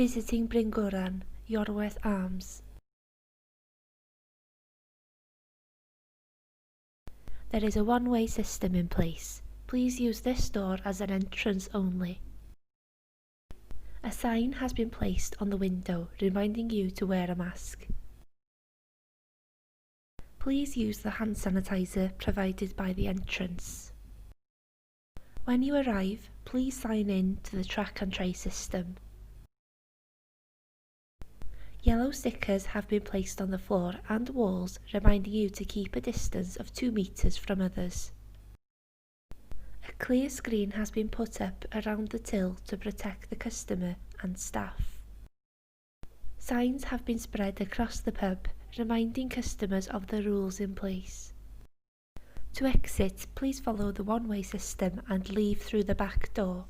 Visiting Bryngwran, Iorwerth Arms. There is a one-way system in place. Please use this door as an entrance only. A sign has been placed on the window reminding you to wear a mask. Please use the hand sanitizer provided by the entrance. When you arrive, please sign in to the track and trace system. Yellow stickers have been placed on the floor and walls reminding you to keep a distance of 2 meters from others. A clear screen has been put up around the till to protect the customer and staff. Signs have been spread across the pub reminding customers of the rules in place. To exit, please follow the one-way system and leave through the back door.